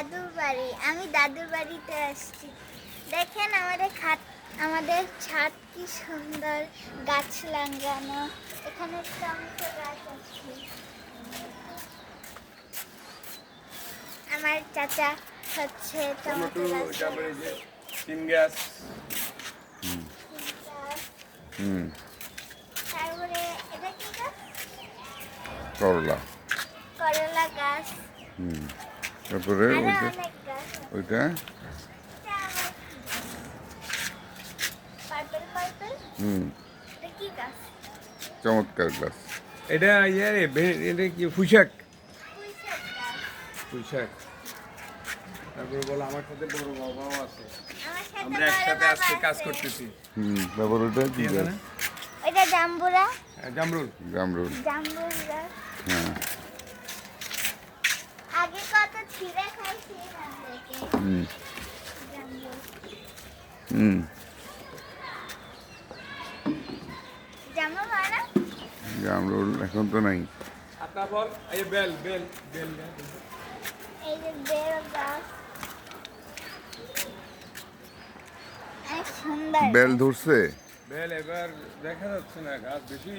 দাদুর বাড়ি। আমি দাদুর বাড়িতে আসছি। দেখেন আমাদের ছাদ কি সুন্দর, গাছ লাগানো। এখানে টমেটো গাছ আছে। আমার চাচা হচ্ছে টমেটো গাছ লাগাচ্ছে। সিম গাছ। তারপরে এটা কি গাছ? করলা। করলা গাছ। তারপরে আরো ওইটা অনেক গাছ আছে। ওইটা পার্পল পার্পল। এটা কি গাছ? চমৎকার গাছ। এটা এটা কি পুঁইশাক? পুঁইশাক গাছ। পুঁইশাক। তারপরে বলো আমার সাথে বড় বাবাও আছে। আমার সাথে আমরা বড় একসাথে বাবা আজকে কাজ আছে। করতেছি। তারপর ওইটা কি ঠিক আছে গাছ? না? ওইটা জাম্বুরা। জামরুল। জামরুল। জাম্বুর গাছ। হ্যাঁ। আগে কত ছিঁড়ে খাইছি এখান থেকে। জাম্বুর। জাম্বুর হয় না? জামরুল এখন তো নাই। আর তারপর এই বেল বেল বেল এই যে বেল গাছ। অনেক সুন্দর। বেল ধরছে। বেল এবার দেখা যাচ্ছে না, গাছ বেশি